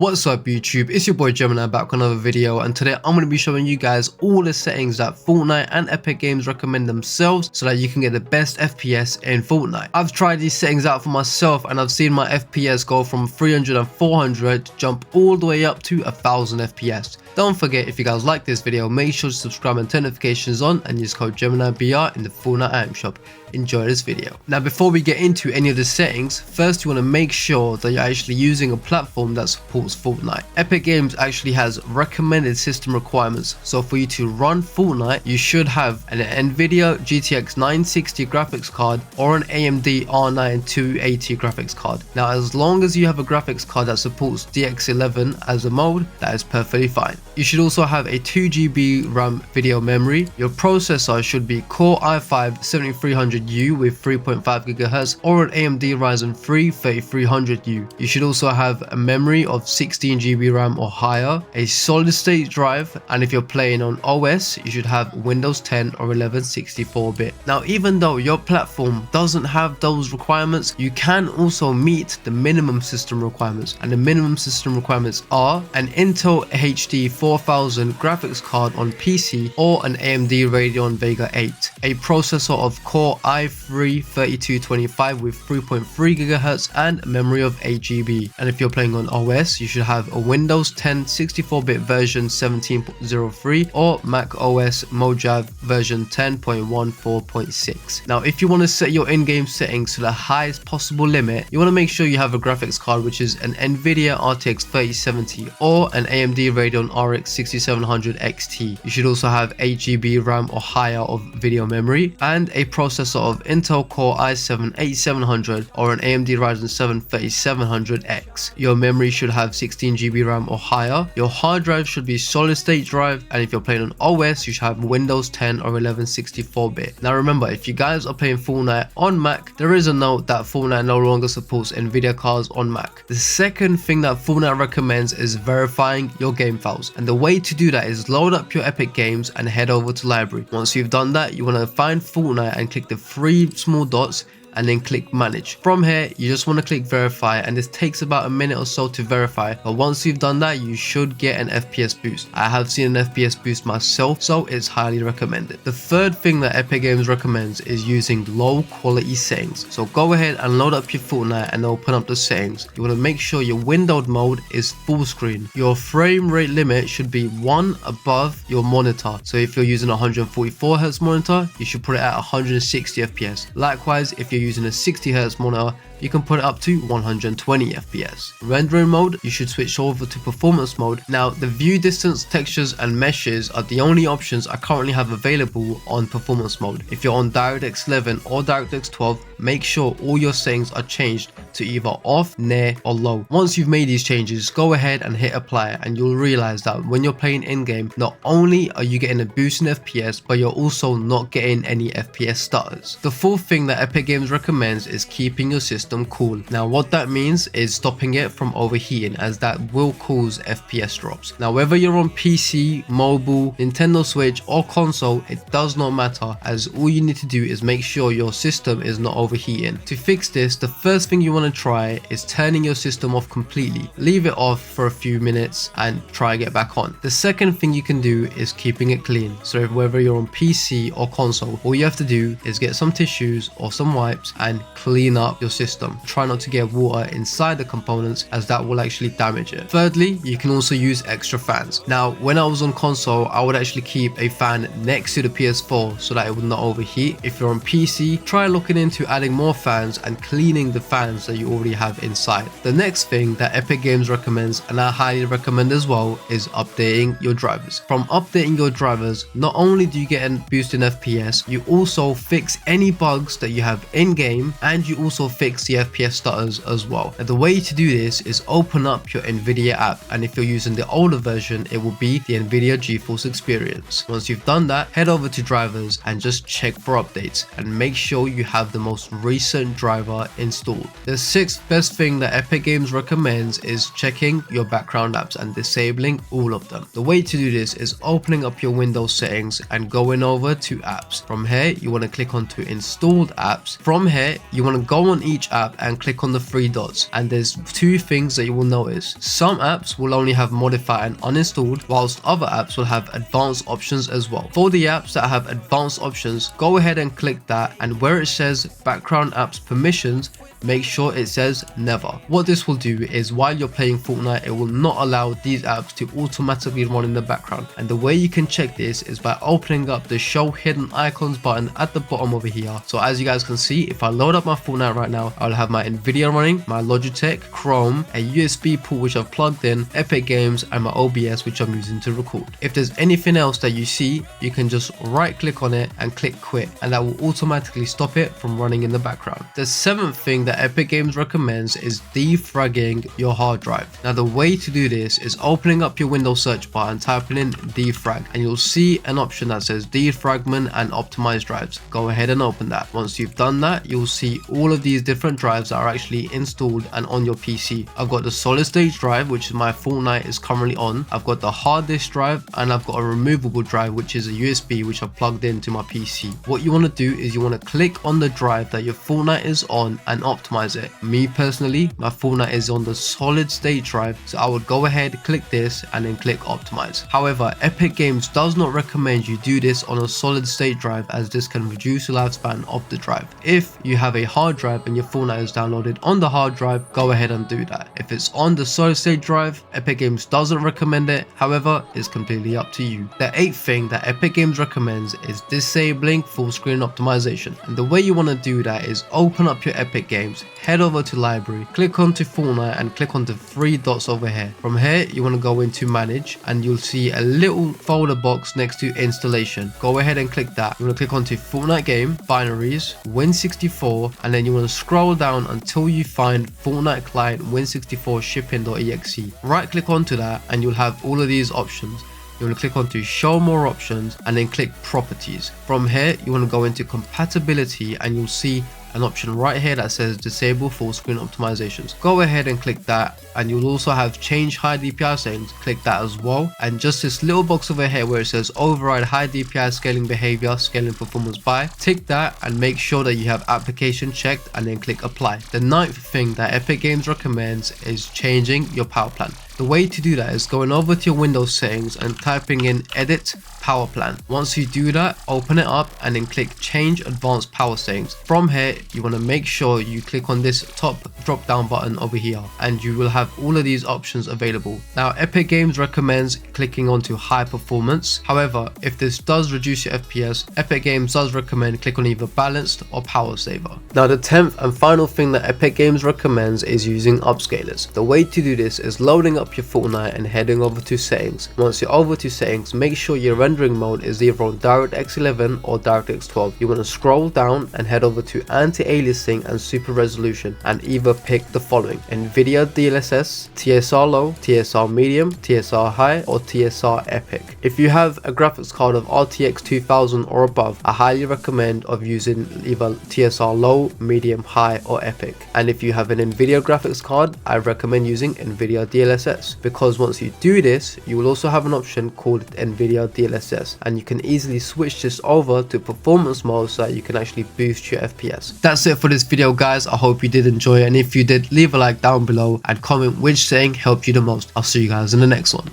What's up YouTube, it's your boy Gemini back with another video, and today I'm going to be showing you guys all the settings that Fortnite and Epic Games recommend themselves so that you can get the best FPS in Fortnite. I've tried these settings out for myself and I've seen my FPS go from 300 and 400 to jump all the way up to 1000 FPS. Don't forget, if you guys like this video, make sure to subscribe and turn notifications on and use code geminibr in the Fortnite item shop. Enjoy this video. Now before we get into any of the settings, first you want to make sure that you're actually using a platform that supports Fortnite. Epic Games actually has recommended system requirements, so for you to run Fortnite you should have an Nvidia GTX 960 graphics card or an AMD R9 280 graphics card. Now as long as you have a graphics card that supports DX11 as a mode, that is perfectly fine. You should also have a 2GB RAM video memory. Your processor should be Core i5-7300U with 3.5 GHz or an AMD Ryzen 3 3300U. You should also have a memory of 16GB RAM or higher, a solid state drive, and if you're playing on OS, you should have Windows 10 or 11 64-bit. Now even though your platform doesn't have those requirements, you can also meet the minimum system requirements, and the minimum system requirements are an Intel HD 4000 graphics card on PC or an AMD Radeon Vega 8, a processor of Core i3-3225 with 3.3 GHz and a memory of 8GB, and if you're playing on OS, you should have a Windows 10 64-bit version 17.03 or Mac OS Mojave version 10.14.6. Now if you want to set your in-game settings to the highest possible limit, you want to make sure you have a graphics card which is an Nvidia RTX 3070 or an AMD Radeon RX 6700 XT. You should also have 8GB RAM or higher of video memory and a processor of Intel Core i7-8700 or an AMD Ryzen 7 3700X. Your memory should have 16GB RAM or higher. Your hard drive should be solid state drive, and if you're playing on OS, you should have Windows 10 or 11 64-bit. Now remember, if you guys are playing Fortnite on Mac, there is a note that Fortnite no longer supports Nvidia cards on Mac. The second thing that Fortnite recommends is verifying your game files, and the way to do that is load up your Epic Games and head over to library. Once you've done that, you want to find Fortnite and click the three small dots and then click manage. From here you just want to click verify, and this takes about a minute or so to verify, but once you've done that you should get an FPS boost. I have seen an FPS boost myself, so it's highly recommended. The third thing that Epic Games recommends is using low quality settings. So go ahead and load up your Fortnite and open up the settings. You want to make sure your windowed mode is full screen. Your frame rate limit should be 1 above your monitor, so if you're using a 144Hz monitor you should put it at 160 FPS. Likewise, if you're using a 60Hz monitor, you can put it up to 120 FPS. Rendering mode, you should switch over to performance mode. Now the view distance, textures and meshes are the only options I currently have available on performance mode. If you're on DirectX 11 or DirectX 12, make sure all your settings are changed to either off, near or low. Once you've made these changes, go ahead and hit apply, and you'll realize that when you're playing in-game, not only are you getting a boost in FPS, but you're also not getting any FPS stutters. The fourth thing that Epic Games recommends is keeping your system cool. Now what that means is stopping it from overheating, as that will cause FPS drops. Now whether you're on PC, mobile, Nintendo Switch or console, it does not matter, as all you need to do is make sure your system is not overheating. To fix this, the first thing you want to try is turning your system off completely. Leave it off for a few minutes and try get back on. The second thing you can do is keeping it clean. So whether you're on PC or console, all you have to do is get some tissues or some wipes and clean up your system. Try not to get water inside the components, as that will actually damage it. Thirdly, you can also use extra fans. Now when I was on console, I would actually keep a fan next to the PS4 so that it would not overheat. If you're on PC, try looking into adding more fans and cleaning the fans that you already have inside. The next thing that Epic Games recommends, and I highly recommend as well, is updating your drivers. From updating your drivers, not only do you get a boost in FPS, you also fix any bugs that you have in game, and you also fix the FPS stutters as well. And the way to do this is open up your Nvidia app, and if you're using the older version, it will be the Nvidia GeForce Experience. Once you've done that, head over to drivers and just check for updates, and make sure you have the most recent driver installed. The sixth best thing that Epic Games recommends is checking your background apps and disabling all of them. The way to do this is opening up your Windows settings and going over to apps. From here you want to click onto installed apps. From here you want to go on each app app and click on the three dots, and there's two things that you will notice. Some apps will only have modify and uninstalled, whilst other apps will have advanced options as well. For the apps that have advanced options, go ahead and click that, and where it says background apps permissions, make sure it says never. What this will do is while you're playing Fortnite, it will not allow these apps to automatically run in the background. And the way you can check this is by opening up the show hidden icons button at the bottom over here. So as you guys can see, if I load up my Fortnite right now, I'll have my Nvidia running, my Logitech, Chrome, a USB port which I've plugged in, Epic Games, and my OBS which I'm using to record. If there's anything else that you see, you can just right click on it and click quit, and that will automatically stop it from running in the background. The seventh thing that Epic Games recommends is defragging your hard drive. Now the way to do this is opening up your Windows search bar and typing in defrag, and you'll see an option that says defragment and optimize drives. Go ahead and open that. Once you've done that, you'll see all of these different drives that are actually installed and on your PC. I've got the solid state drive, which is my Fortnite is currently on. I've got the hard disk drive, and I've got a removable drive which is a USB which I've plugged into my PC. What you want to do is you want to click on the drive that your Fortnite is on and optimize it. Me personally, my Fortnite is on the solid state drive, so I would go ahead, click this, and then click optimize. However, Epic Games does not recommend you do this on a solid state drive, as this can reduce the lifespan of the drive. If you have a hard drive and your Fortnite is downloaded on the hard drive, go ahead and do that. If it's on the solid state drive, Epic Games doesn't recommend it. However, it's completely up to you. The eighth thing that Epic Games recommends is disabling full screen optimization. And the way you want to do that is open up your Epic Games, head over to library, click onto Fortnite, and click on the three dots over here. From here, you want to go into manage, and you'll see a little folder box next to installation. Go ahead and click that. You want to click onto Fortnite game, binaries, Win64, and then you want to scroll down until you find Fortnite client Win64 shipping.exe. Right click onto that, and you'll have all of these options. You want to click onto show more options and then click properties. From here, you want to go into compatibility, and you'll see an option right here that says disable full screen optimizations. Go ahead and click that, and you'll also have change high DPI settings. Click that as well, and just this little box over here where it says override high DPI scaling behavior, scaling performance by, tick that and make sure that you have application checked, and then click apply. The ninth thing that Epic Games recommends is changing your power plan. The way to do that is going over to your Windows settings and typing in edit power plan. Once you do that, open it up and then click change advanced power settings. From here, you want to make sure you click on this top drop down button over here, and you will have all of these options available. Now Epic Games recommends clicking onto high performance. However, if this does reduce your FPS, Epic Games does recommend click on either balanced or power saver. Now the 10th and final thing that Epic Games recommends is using Upscalers. The way to do this is loading up your Fortnite and heading over to settings. Once you're over to settings, make sure your rendering mode is either on DirectX 11 or DirectX 12. You want to scroll down and head over to anti-aliasing and super resolution, and either pick the following: Nvidia DLSS, TSR low, TSR medium, TSR high, or TSR epic. If you have a graphics card of RTX 2000 or above, I highly recommend of using either TSR low, medium, high, or epic. And if you have an Nvidia graphics card, I recommend using Nvidia DLSS, because once you do this, you will also have an option called Nvidia DLSS, and you can easily switch this over to performance mode so that you can actually boost your FPS. That's it for this video, guys. I hope you did enjoy it, and if you did, leave a like down below and comment which setting helped you the most. I'll see you guys in the next one.